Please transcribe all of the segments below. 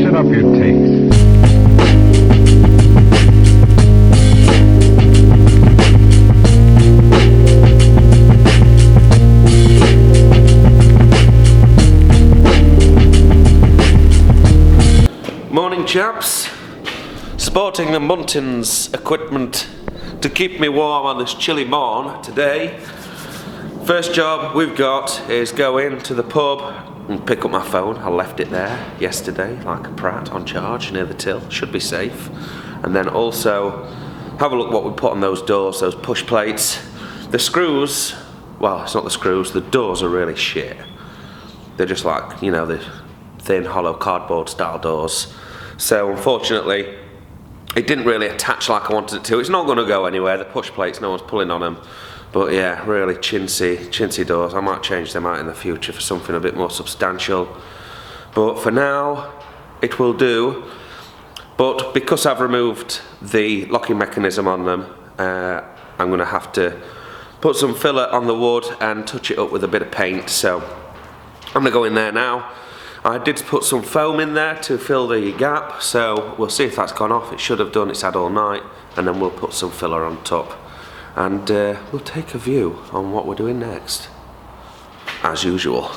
Wash it up your taste. Morning chaps, sporting the Muntins equipment to keep me warm on this chilly morn today. First job we've got is go into the pub and pick up my phone. I left it there yesterday like a prat on charge near the till, should be safe. And then also have a look what we put on those doors, those push plates. The screws, well it's not the screws, the doors are really shit. They're just like, you know, the thin hollow cardboard style doors. So unfortunately it didn't really attach like I wanted it to. It's not going to go anywhere, the push plates, no one's pulling on them. But yeah, really chintzy doors. I might change them out in the future for something a bit more substantial. But for now, it will do. But because I've removed the locking mechanism on them, I'm going to have to put some filler on the wood and touch it up with a bit of paint. So I'm going to go in there now. I did put some foam in there to fill the gap, so we'll see if that's gone off. It should have done, it's had all night, and then we'll put some filler on top. And we'll take a view on what we're doing next, as usual.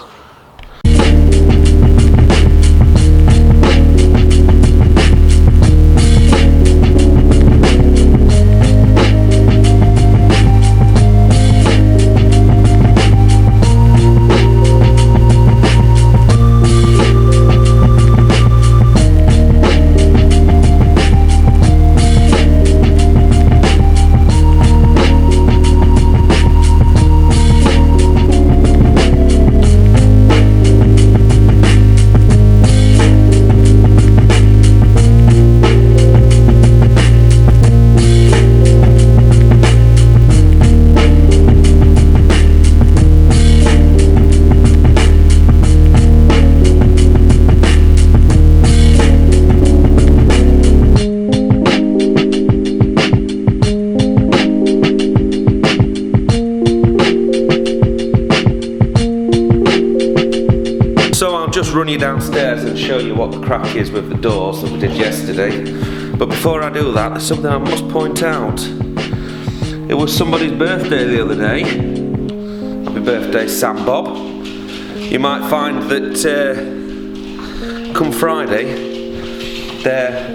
Just run you downstairs and show you what the crack is with the doors that we did yesterday. But before I do that, there's something I must point out. It was somebody's birthday the other day. Happy birthday, Sam Bob. You might find that come Friday,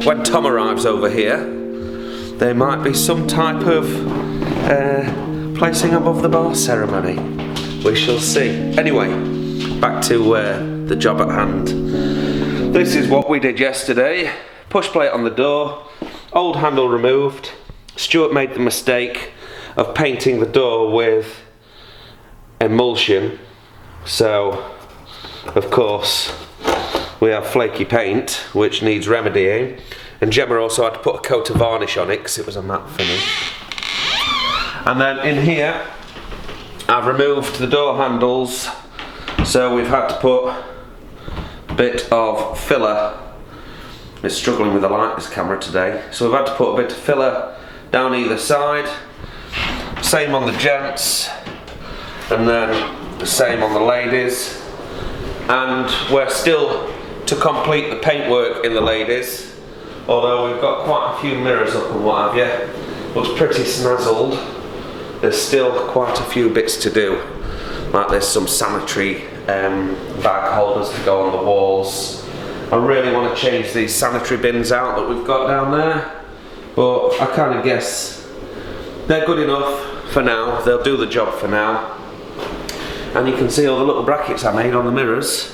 when Tom arrives over here, there might be some type of placing above the bar ceremony. We shall see. Anyway, back to the job at hand. This is what we did yesterday. Push plate on the door, old handle removed. Stuart made the mistake of painting the door with emulsion, so of course we have flaky paint which needs remedying, and Gemma also had to put a coat of varnish on it because it was a matte finish. And then in here I've removed the door handles, so we've had to put bit of filler. It's struggling with the light, this camera today, so we've had to put a bit of filler down either side. Same on the gents, and then the same on the ladies. And we're still to complete the paintwork in the ladies, although we've got quite a few mirrors up and what have you. Looks pretty snazzled. There's still quite a few bits to do, like there's some sanitary bag holders to go on the walls. I really want to change these sanitary bins out that we've got down there, but I kind of guess they're good enough for now. They'll do the job for now. And you can see all the little brackets I made on the mirrors.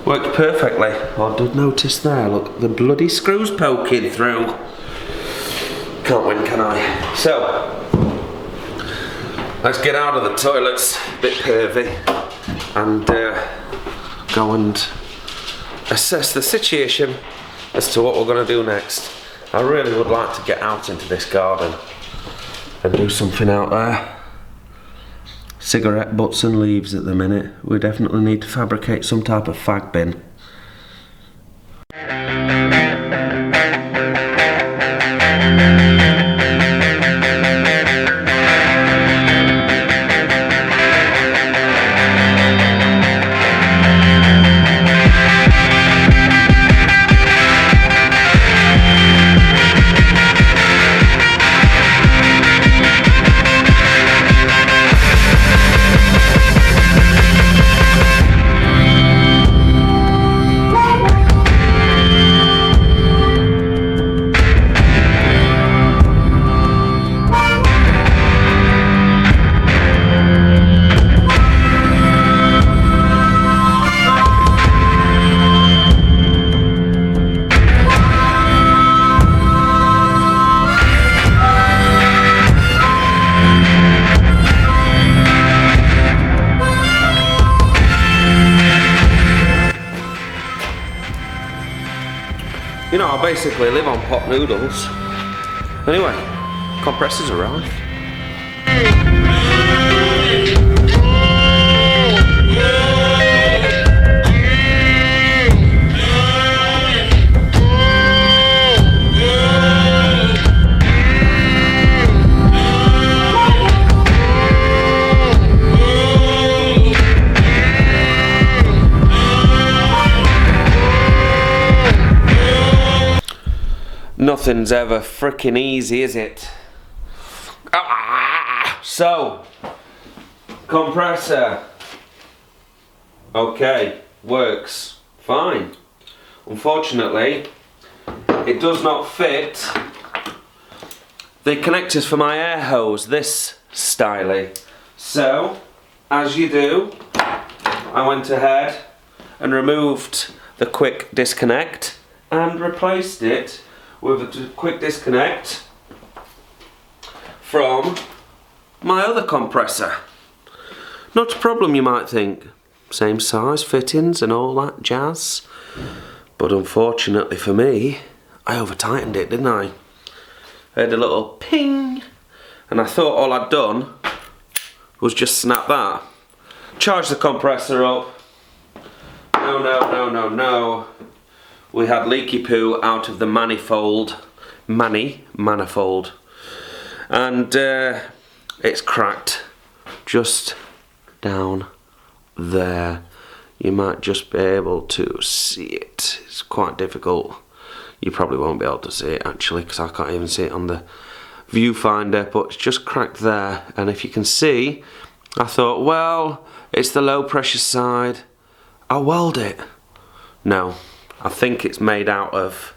Worked perfectly. I did notice there, look, the bloody screws poking through. Can't win, can I? So, let's get out of the toilets, a bit pervy, and go and assess the situation as to what we're going to do next. I really would like to get out into this garden and do something out there. Cigarette butts and leaves at the minute. We definitely need to fabricate some type of fag bin. You know, I basically live on pot noodles. Anyway, compressors arrived. Nothing's ever frickin' easy, is it? So, compressor. Okay, works fine. Unfortunately, it does not fit the connectors for my air hose, this styly. So, as you do, I went ahead and removed the quick disconnect and replaced it with a quick disconnect from my other compressor. Not a problem, you might think. Same size, fittings and all that jazz. But unfortunately for me, I over-tightened it, didn't I? I had a little ping, and I thought all I'd done was just snap that. Charge the compressor up. No. We had leaky poo out of the manifold, and it's cracked just down there. You might just be able to see it. It's quite difficult. You probably won't be able to see it actually, because I can't even see it on the viewfinder, but it's just cracked there. And if you can see, I thought, well, it's the low pressure side, I'll weld it. No, I think it's made out of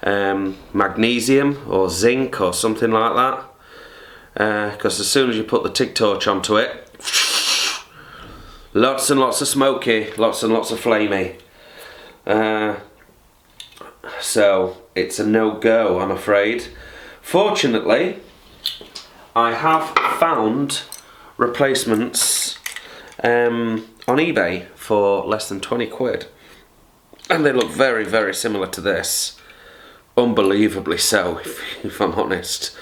magnesium or zinc or something like that, because as soon as you put the TIG torch onto it, lots and lots of smoky, lots and lots of flamey. So it's a no-go, I'm afraid. Fortunately, I have found replacements on eBay for less than 20 quid. And they look very, very similar to this. Unbelievably so, if I'm honest.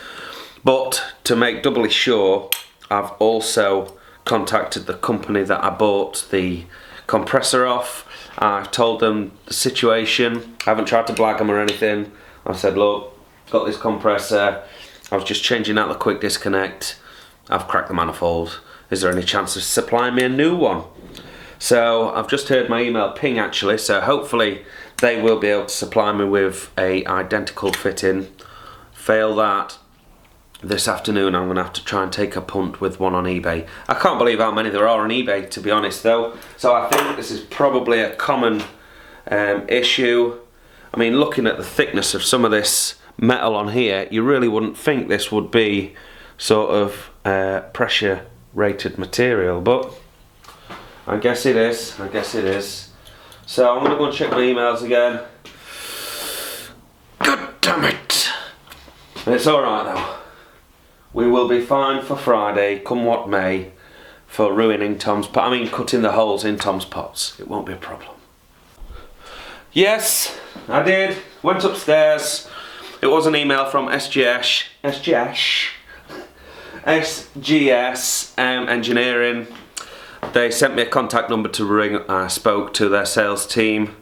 But to make doubly sure, I've also contacted the company that I bought the compressor off. I've told them the situation. I haven't tried to blag them or anything. I've said, look, got this compressor. I was just changing out the quick disconnect. I've cracked the manifold. Is there any chance of supplying me a new one? So I've just heard my email ping actually, so hopefully they will be able to supply me with a identical fitting. Fail that, this afternoon I'm going to have to try and take a punt with one on eBay. I can't believe how many there are on eBay, to be honest though. So I think this is probably a common issue. I mean, looking at the thickness of some of this metal on here, you really wouldn't think this would be sort of pressure rated material, but I guess it is, So I'm going to go and check my emails again. God damn it. It's alright though. We will be fine for Friday, come what may, for ruining Tom's pot. I mean, cutting the holes in Tom's pots. It won't be a problem. Yes, I did. Went upstairs. It was an email from SGS Engineering. They sent me a contact number to ring. I spoke to their sales team.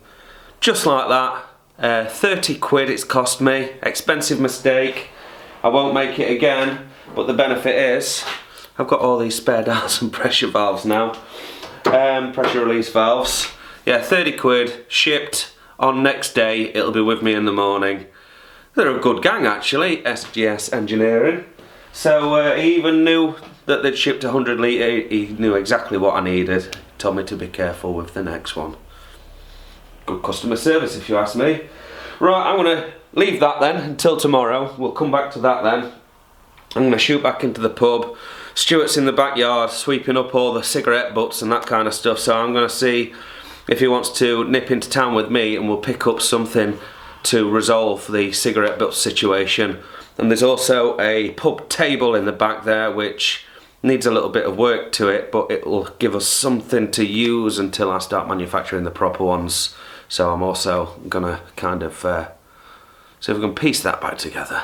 Just like that. 30 quid it's cost me. Expensive mistake. I won't make it again. But the benefit is, I've got all these spare dials and pressure valves now. Pressure release valves. Yeah, 30 quid. Shipped. On next day, it'll be with me in the morning. They're a good gang actually, SGS Engineering. So he even knew that they'd shipped 100 litre, he knew exactly what I needed. Told me to be careful with the next one. Good customer service if you ask me. Right, I'm going to leave that then until tomorrow. We'll come back to that then. I'm going to shoot back into the pub. Stuart's in the backyard sweeping up all the cigarette butts and that kind of stuff, so I'm going to see if he wants to nip into town with me and we'll pick up something to resolve the cigarette butt situation. And there's also a pub table in the back there which needs a little bit of work to it, but it will give us something to use until I start manufacturing the proper ones. So I'm also gonna kind of So if we can piece that back together.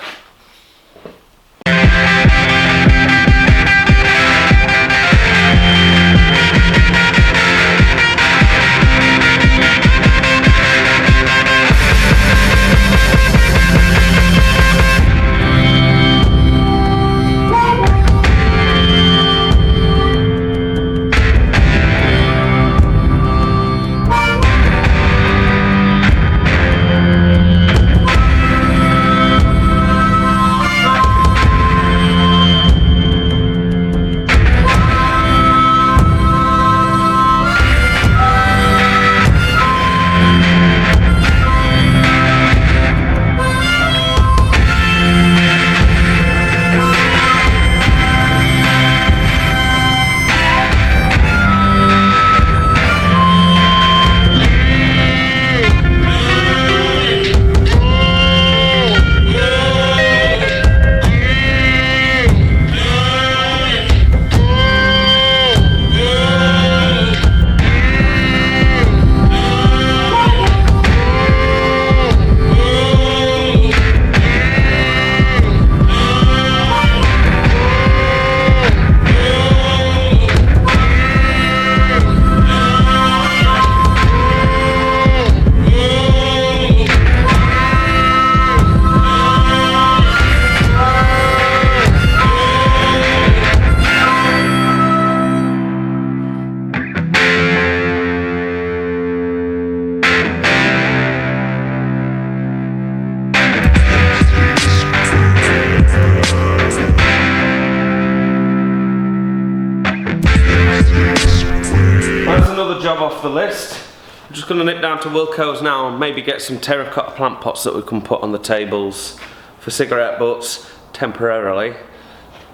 Job off the list. I'm just going to nip down to Wilko's now and maybe get some terracotta plant pots that we can put on the tables for cigarette butts temporarily.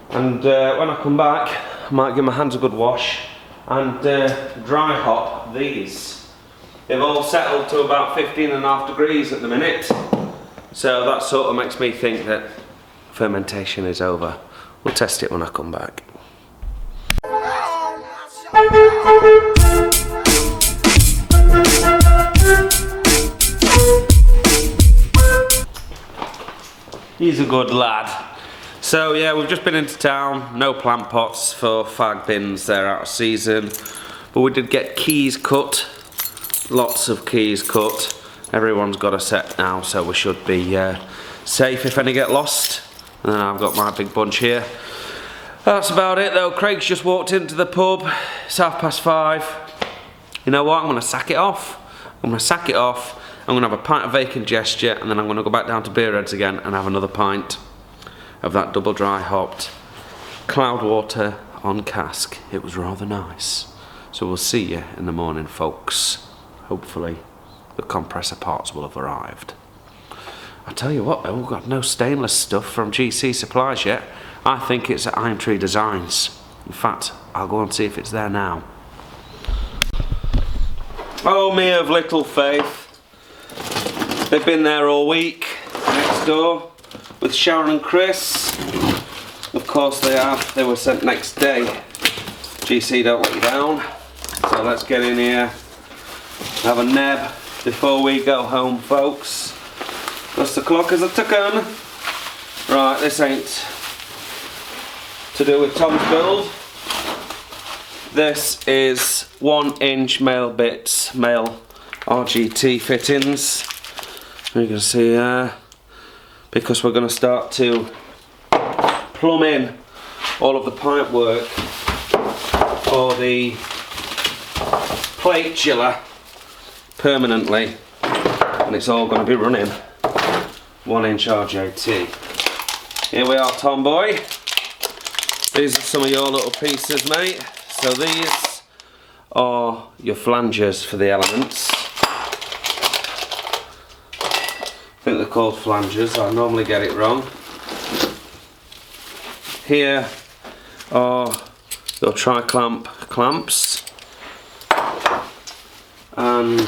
And when I come back, I might give my hands a good wash and dry hop these. They've all settled to about 15.5 degrees at the minute, so that sort of makes me think that fermentation is over. We'll test it when I come back. He's a good lad. So yeah, we've just been into town. No plant pots for fag bins, they're out of season. But we did get keys cut. Lots of keys cut. Everyone's got a set now, so we should be safe if any get lost. And I've got my big bunch here. That's about it though. Craig's just walked into the pub. It's 5:30. You know what? I'm going to sack it off. I'm going to sack it off. I'm going to have a pint of Vacant Gesture, and then I'm going to go back down to Beerheads again and have another pint of that double dry hopped Cloudwater on cask. It was rather nice. So we'll see you in the morning, folks. Hopefully the compressor parts will have arrived. I tell you what though, we've got no stainless stuff from GC Supplies yet. I think it's at Iron Tree Designs. In fact, I'll go and see if it's there now. Oh, me of little faith. They've been there all week, next door, with Sharon and Chris. Of course they have. They were sent next day. GC don't let you down. So let's get in here, have a neb before we go home, folks. What's the clock as a ticking? Right, this ain't to do with Tom's build. This is 1-inch male bits, male RGT fittings. You can see because we're going to start to plumb in all of the pipe work for the plate chiller permanently, and it's all going to be running 1-inch RJT. Here we are, Tomboy. These are some of your little pieces, mate. So these are your flangers for the elements. I think they're called flangers, I normally get it wrong. Here are your tri-clamp clamps. And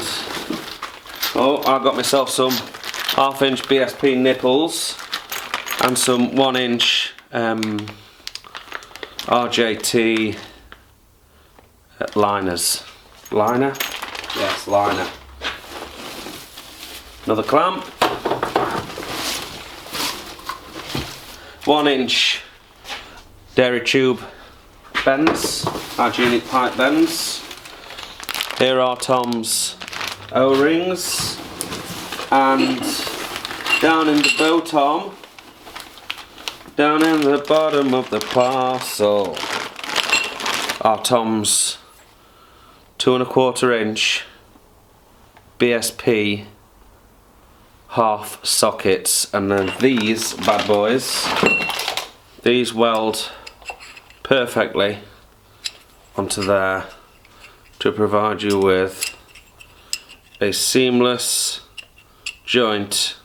oh, I got myself some 1/2-inch BSP nipples and some 1-inch RJT liners. Liner? Yes, liner. Another clamp. 1-inch dairy tube bends, hygienic pipe bends. Here are Tom's O-rings, and down in the bottom, down in the bottom of the parcel, are Tom's 2 1/4 inch BSP half sockets, and then these bad boys, these weld perfectly onto there to provide you with a seamless joint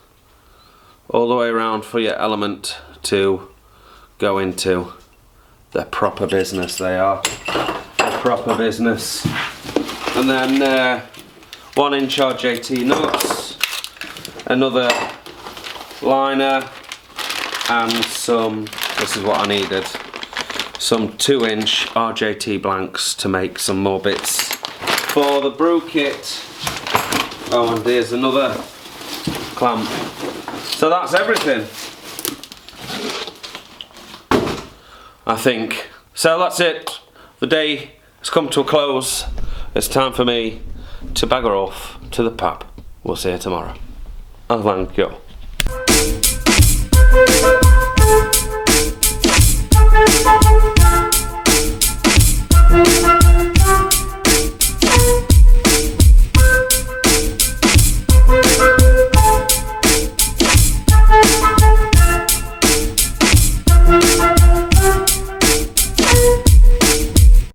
all the way around for your element to go into. The proper business, they are. The proper business. And then 1-inch RJT nuts, another liner, and some, this is what I needed, some 2-inch RJT blanks to make some more bits for the brew kit. Oh, and there's another clamp. So that's everything, I think. So that's it. The day has come to a close. It's time for me to bagger off to the pub. We'll see you tomorrow. And thank you.